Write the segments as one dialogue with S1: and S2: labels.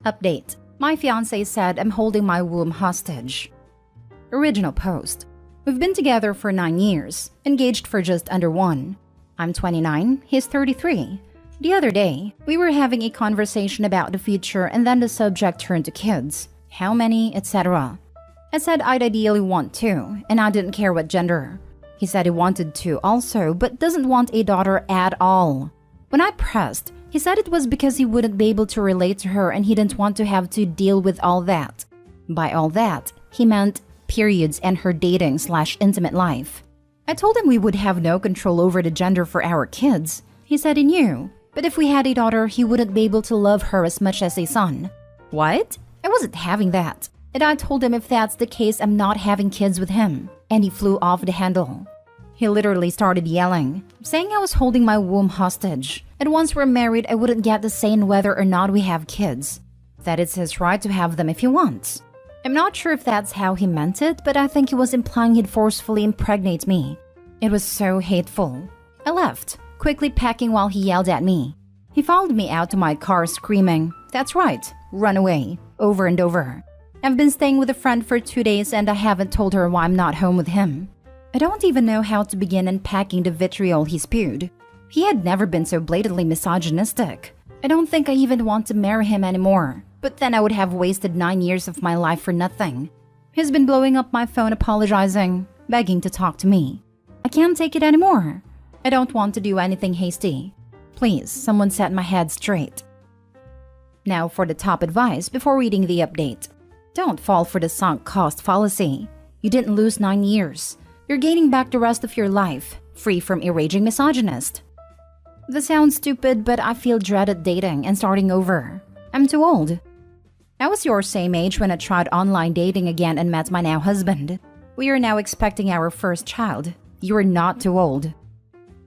S1: Update. My fiancé said I'm holding my womb hostage. Original post. We've been together for 9 years, engaged for just under 1. I'm 29, he's 33. The other day, we were having a conversation about the future and then the subject turned to kids. How many, etc. I said I'd ideally want 2, and I didn't care what gender. He said he wanted 2 also, but doesn't want a daughter at all. When I pressed, he said it was because he wouldn't be able to relate to her and he didn't want to have to deal with all that. By all that, he meant periods and her dating/intimate life. I told him we would have no control over the gender for our kids. He said he knew, but if we had a daughter, he wouldn't be able to love her as much as a son. What? I wasn't having that. And I told him if that's the case, I'm not having kids with him. And he flew off the handle. He literally started yelling, saying I was holding my womb hostage. And once we're married, I wouldn't get the say in whether or not we have kids. That it's his right to have them if he wants. I'm not sure if that's how he meant it, but I think he was implying he'd forcefully impregnate me. It was so hateful. I left, quickly packing while he yelled at me. He followed me out to my car screaming, "That's right, run away," over and over. I've been staying with a friend for 2 days and I haven't told her why I'm not home with him. I don't even know how to begin unpacking the vitriol he spewed. He had never been so blatantly misogynistic. I don't think I even want to marry him anymore. But then I would have wasted 9 years of my life for nothing. He's been blowing up my phone apologizing, begging to talk to me. I can't take it anymore. I don't want to do anything hasty. Please, someone set my head straight. Now for the top advice before reading the update. Don't fall for the sunk cost fallacy. You didn't lose 9 years. You're gaining back the rest of your life, free from a raging misogynist. This sounds stupid, but I feel dread at dating and starting over. I'm too old. I was your same age when I tried online dating again and met my now husband. We are now expecting our first child. You are not too old.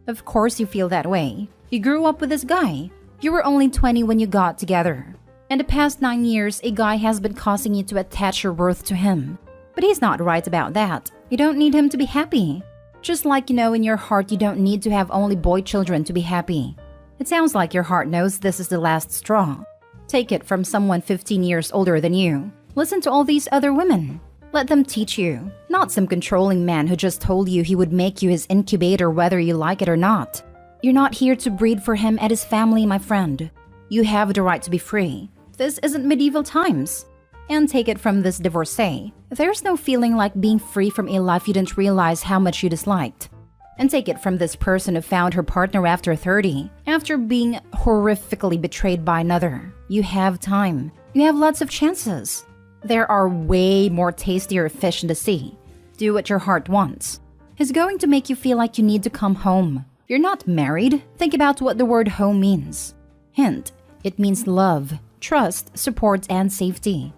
S1: Of course you feel that way. You grew up with this guy. You were only 20 when you got together. In the past 9 years, a guy has been causing you to attach your worth to him. But he's not right about that. You don't need him to be happy. Just like you know in your heart you don't need to have only boy children to be happy. It sounds like your heart knows this is the last straw. Take it from someone 15 years older than you. Listen to all these other women. Let them teach you, not some controlling man who just told you he would make you his incubator whether you like it or not. You're not here to breed for him and his family, my friend. You have the right to be free. This isn't medieval times. And take it from this divorcee. There's no feeling like being free from a life you didn't realize how much you disliked. And take it from this person who found her partner after 30, after being horrifically betrayed by another. You have time. You have lots of chances. There are way more tastier fish in the sea. Do what your heart wants. He's going to make you feel like you need to come home. You're not married. Think about what the word home means. Hint, it means love, trust, support, and safety.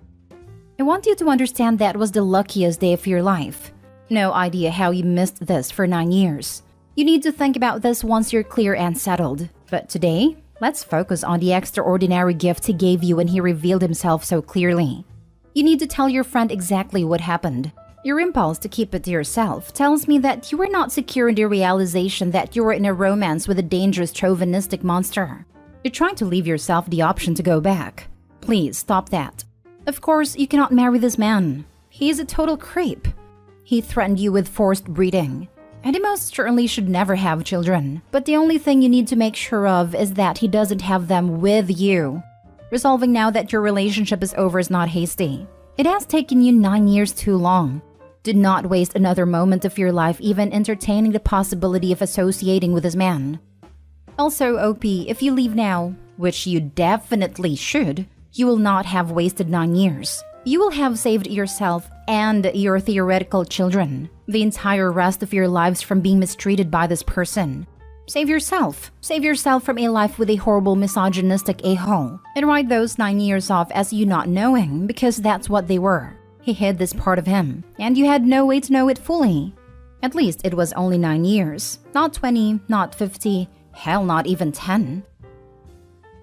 S1: I want you to understand that was the luckiest day of your life. No idea how you missed this for 9 years. You need to think about this once you're clear and settled. But today, let's focus on the extraordinary gift he gave you when he revealed himself so clearly. You need to tell your friend exactly what happened. Your impulse to keep it to yourself tells me that you were not secure in the realization that you were in a romance with a dangerous chauvinistic monster. You're trying to leave yourself the option to go back. Please stop that. Of course, you cannot marry this man. He is a total creep. He threatened you with forced breeding. And he most certainly should never have children. But the only thing you need to make sure of is that he doesn't have them with you. Resolving now that your relationship is over is not hasty. It has taken you 9 years too long. Do not waste another moment of your life even entertaining the possibility of associating with this man. Also, OP, if you leave now, which you definitely should, you will not have wasted 9 years. You will have saved yourself and your theoretical children the entire rest of your lives from being mistreated by this person. Save yourself. Save yourself from a life with a horrible misogynistic a-hole. And write those 9 years off as you not knowing because that's what they were. He hid this part of him, and you had no way to know it fully. At least it was only 9 years. Not 20, not 50, hell not even 10.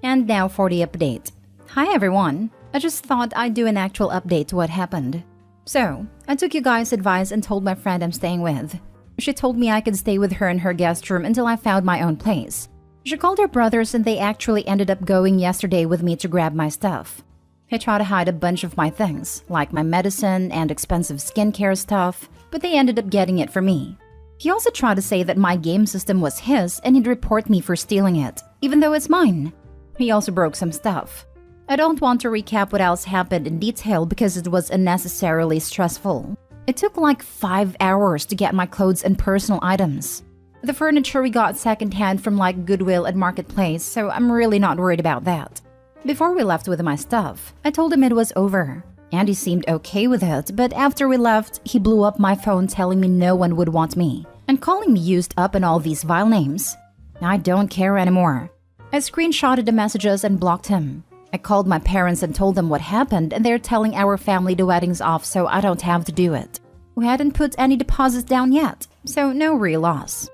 S1: And now for the update. Hi everyone. I just thought I'd do an actual update to what happened. So, I took you guys' advice and told my friend I'm staying with. She told me I could stay with her in her guest room until I found my own place. She called her brothers and they actually ended up going yesterday with me to grab my stuff. He tried to hide a bunch of my things, like my medicine and expensive skincare stuff, but they ended up getting it for me. He also tried to say that my game system was his and he'd report me for stealing it, even though it's mine. He also broke some stuff. I don't want to recap what else happened in detail because it was unnecessarily stressful. It took like 5 hours to get my clothes and personal items. The furniture we got secondhand from like Goodwill and Marketplace, so I'm really not worried about that. Before we left with my stuff, I told him it was over. And he seemed okay with it, but after we left, he blew up my phone telling me no one would want me, and calling me used up and all these vile names. I don't care anymore. I screenshotted the messages and blocked him. I called my parents and told them what happened, and they're telling our family the wedding's off so I don't have to do it. We hadn't put any deposits down yet, so no real loss.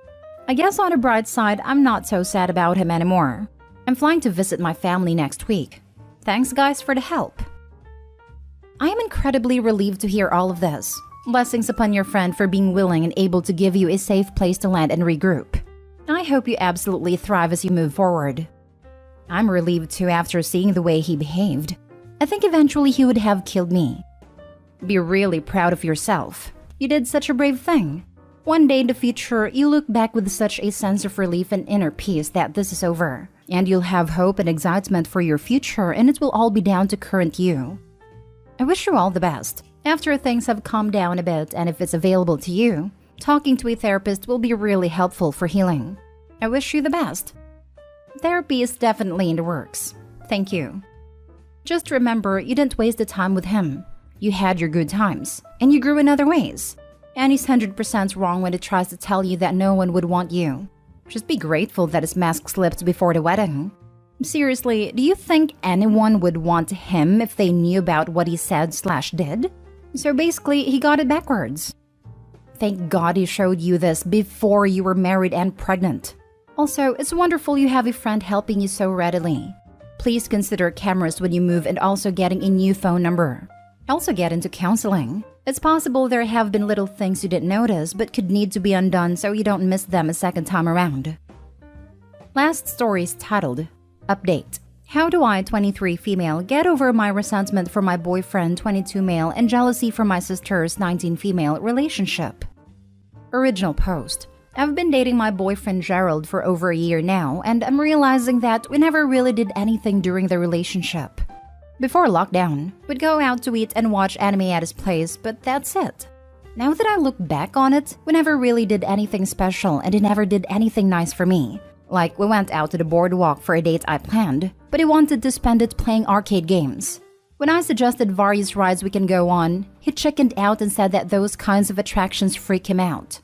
S1: I guess on the bright side, I'm not so sad about him anymore. I'm flying to visit my family next week. Thanks guys for the help. I am incredibly relieved to hear all of this. Blessings upon your friend for being willing and able to give you a safe place to land and regroup. I hope you absolutely thrive as you move forward. I'm relieved too after seeing the way he behaved. I think eventually he would have killed me. Be really proud of yourself. You did such a brave thing. One day in the future, you look back with such a sense of relief and inner peace that this is over. And you'll have hope and excitement for your future, and it will all be down to current you. I wish you all the best. After things have calmed down a bit and if it's available to you, talking to a therapist will be really helpful for healing. I wish you the best. Therapy is definitely in the works. Thank you. Just remember, you didn't waste the time with him. You had your good times, and you grew in other ways. And he's 100% wrong when he tries to tell you that no one would want you. Just be grateful that his mask slipped before the wedding. Seriously, do you think anyone would want him if they knew about what he said/did? So basically, he got it backwards. Thank God he showed you this before you were married and pregnant. Also, it's wonderful you have a friend helping you so readily. Please consider cameras when you move and also getting a new phone number. Also get into counseling. It's possible there have been little things you didn't notice but could need to be undone so you don't miss them a second time around. Last story is titled, Update. How do I, 23 female, get over my resentment for my boyfriend, 22 male, and jealousy for my sister's 19 female relationship? Original post. I've been dating my boyfriend Gerald for over a year now, and I'm realizing that we never really did anything during the relationship. Before lockdown, we'd go out to eat and watch anime at his place, but that's it. Now that I look back on it, we never really did anything special and he never did anything nice for me. Like, we went out to the boardwalk for a date I planned, but he wanted to spend it playing arcade games. When I suggested various rides we can go on, he chickened out and said that those kinds of attractions freak him out.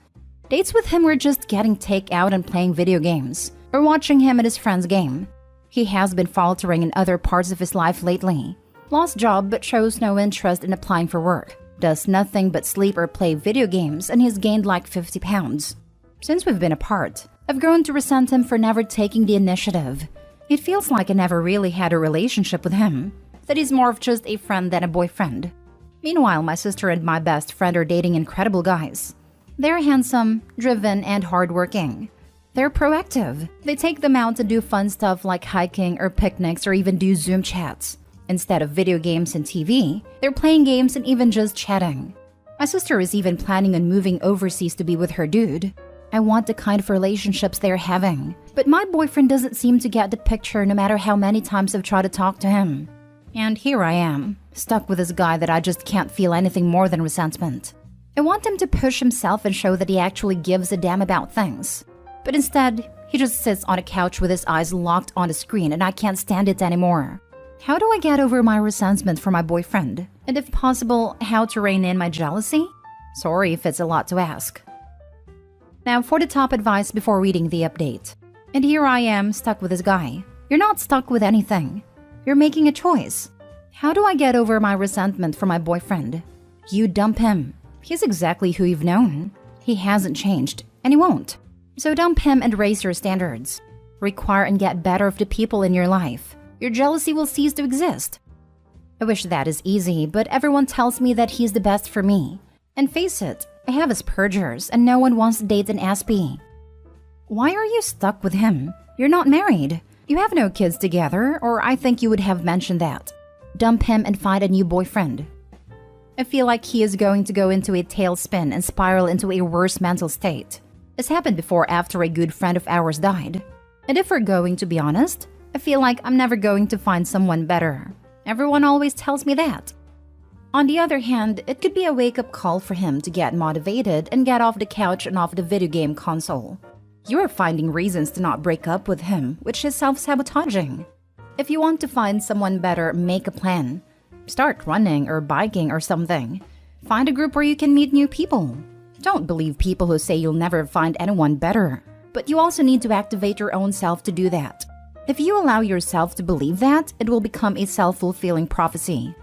S1: Dates with him were just getting takeout and playing video games, or watching him at his friend's game. He has been faltering in other parts of his life lately. Lost job but shows no interest in applying for work. Does nothing but sleep or play video games, and he's gained like 50 pounds. Since we've been apart, I've grown to resent him for never taking the initiative. It feels like I never really had a relationship with him, that he's more of just a friend than a boyfriend. Meanwhile, my sister and my best friend are dating incredible guys. They're handsome, driven, and hardworking. They're proactive. They take them out to do fun stuff like hiking or picnics or even do Zoom chats. Instead of video games and TV, they're playing games and even just chatting. My sister is even planning on moving overseas to be with her dude. I want the kind of relationships they're having, but my boyfriend doesn't seem to get the picture no matter how many times I've tried to talk to him. And here I am, stuck with this guy that I just can't feel anything more than resentment. I want him to push himself and show that he actually gives a damn about things. But instead, he just sits on a couch with his eyes locked on the screen and I can't stand it anymore. How do I get over my resentment for my boyfriend? And if possible, how to rein in my jealousy? Sorry if it's a lot to ask. Now for the top advice before reading the update. And here I am, stuck with this guy. You're not stuck with anything. You're making a choice. How do I get over my resentment for my boyfriend? You dump him. He's exactly who you've known. He hasn't changed, and he won't. So dump him and raise your standards. Require and get better of the people in your life. Your jealousy will cease to exist. I wish that is easy, but everyone tells me that he's the best for me. And face it, I have Asperger's and no one wants to date an SP. Why are you stuck with him? You're not married. You have no kids together, or I think you would have mentioned that. dump him and find a new boyfriend. I feel like he is going to go into a tailspin and spiral into a worse mental state. This happened before after a good friend of ours died. And if we're going to be honest, I feel like I'm never going to find someone better. Everyone always tells me that. On the other hand, it could be a wake-up call for him to get motivated and get off the couch and off the video game console. You are finding reasons to not break up with him, which is self-sabotaging. If you want to find someone better, make a plan. Start running or biking or something. Find a group where you can meet new people. Don't believe people who say you'll never find anyone better. But you also need to activate your own self to do that. If you allow yourself to believe that, it will become a self-fulfilling prophecy.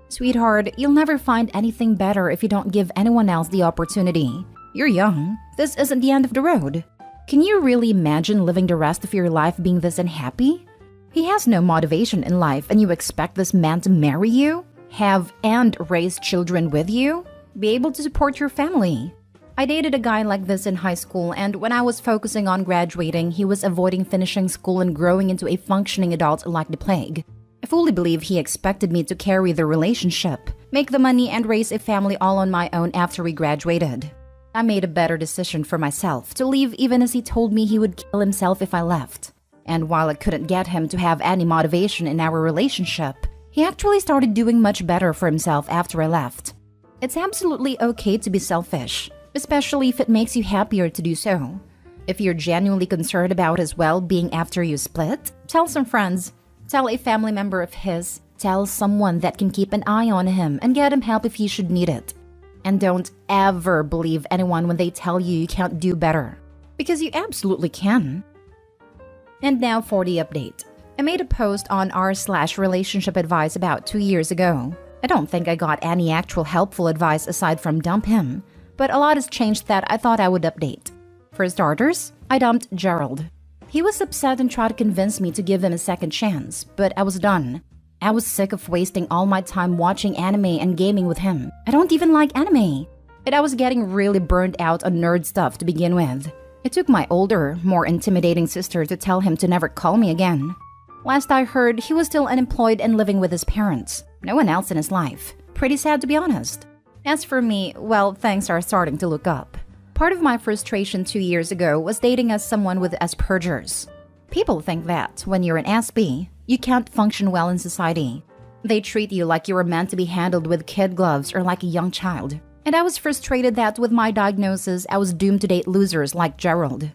S1: Sweetheart, you'll never find anything better if you don't give anyone else the opportunity. You're young. This isn't the end of the road. Can you really imagine living the rest of your life being this unhappy? He has no motivation in life and you expect this man to marry you, have and raise children with you, be able to support your family. I dated a guy like this in high school, and when I was focusing on graduating, he was avoiding finishing school and growing into a functioning adult like the plague. I fully believe he expected me to carry the relationship, make the money, and raise a family all on my own after we graduated. I made a better decision for myself to leave, even as he told me he would kill himself if I left. And while I couldn't get him to have any motivation in our relationship, he actually started doing much better for himself after I left. It's absolutely okay to be selfish, especially if it makes you happier to do so. If you're genuinely concerned about his well-being after you split, tell some friends, tell a family member of his, tell someone that can keep an eye on him and get him help if he should need it. And don't ever believe anyone when they tell you you can't do better, because you absolutely can. And now for the update. I made a post on r/relationship advice about 2 years ago. I don't think I got any actual helpful advice aside from dump him, but a lot has changed that I thought I would update. For starters, I dumped Gerald. He was upset and tried to convince me to give him a second chance, but I was done. I was sick of wasting all my time watching anime and gaming with him. I don't even like anime. And I was getting really burned out on nerd stuff to begin with. It took my older, more intimidating sister to tell him to never call me again. Last I heard, he was still unemployed and living with his parents. No one else in his life. Pretty sad, to be honest. As for me, well, things are starting to look up. Part of my frustration 2 years ago was dating as someone with Asperger's. People think that, when you're an SB, you can't function well in society. They treat you like you were meant to be handled with kid gloves or like a young child. And I was frustrated that with my diagnosis, I was doomed to date losers like Gerald.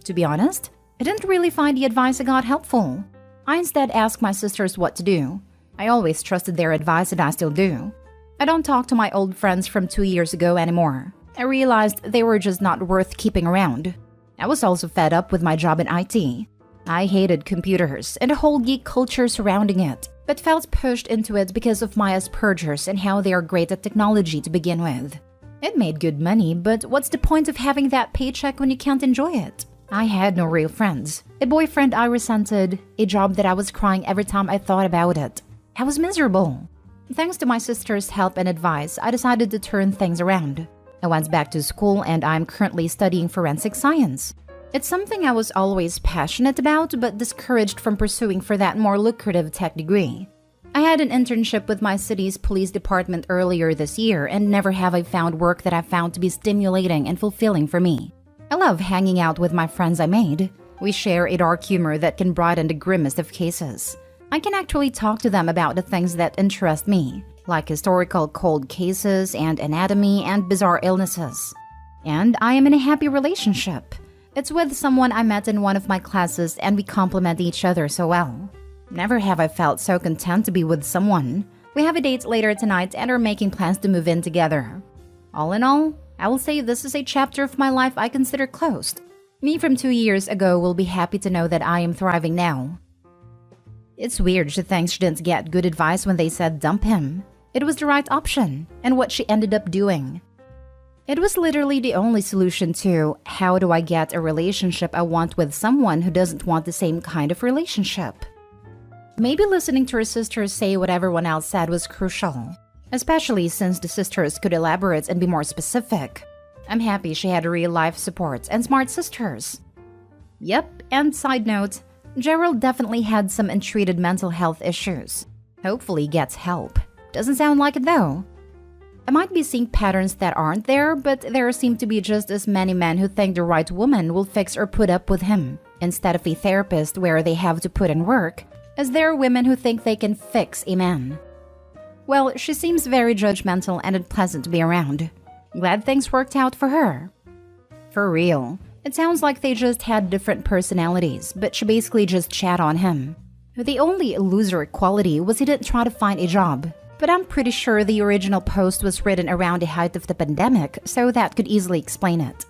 S1: To be honest, I didn't really find the advice I got helpful. I instead asked my sisters what to do. I always trusted their advice and I still do. I don't talk to my old friends from 2 years ago anymore. I realized they were just not worth keeping around. I was also fed up with my job in IT. I hated computers and the whole geek culture surrounding it, but felt pushed into it because of my Asperger's and how they are great at technology to begin with. It made good money, but what's the point of having that paycheck when you can't enjoy it? I had no real friends, a boyfriend I resented, a job that I was crying every time I thought about it. I was miserable. Thanks to my sister's help and advice, I decided to turn things around. I went back to school and I'm currently studying forensic science. It's something I was always passionate about but discouraged from pursuing for that more lucrative tech degree. I had an internship with my city's police department earlier this year and never have I found work that I found to be stimulating and fulfilling for me. I love hanging out with my friends I made. We share a dark humor that can brighten the grimmest of cases. I can actually talk to them about the things that interest me, like historical cold cases and anatomy and bizarre illnesses. And I am in a happy relationship. It's with someone I met in one of my classes and we complement each other so well. Never have I felt so content to be with someone. We have a date later tonight and are making plans to move in together. All in all, I will say this is a chapter of my life I consider closed. Me from 2 years ago will be happy to know that I am thriving now. It's weird she thinks she didn't get good advice when they said dump him. It was the right option, and what she ended up doing. It was literally the only solution to, how do I get a relationship I want with someone who doesn't want the same kind of relationship? Maybe listening to her sisters say what everyone else said was crucial, especially since the sisters could elaborate and be more specific. I'm happy she had real-life support and smart sisters. Yep, and side note, Gerald definitely had some untreated mental health issues. Hopefully gets help. Doesn't sound like it though. I might be seeing patterns that aren't there, but there seem to be just as many men who think the right woman will fix or put up with him, instead of a therapist where they have to put in work, as there are women who think they can fix a man. Well, she seems very judgmental and unpleasant to be around. Glad things worked out for her. For real, it sounds like they just had different personalities, but she basically just chat on him. The only illusory quality was he didn't try to find a job, but I'm pretty sure the original post was written around the height of the pandemic, so that could easily explain it.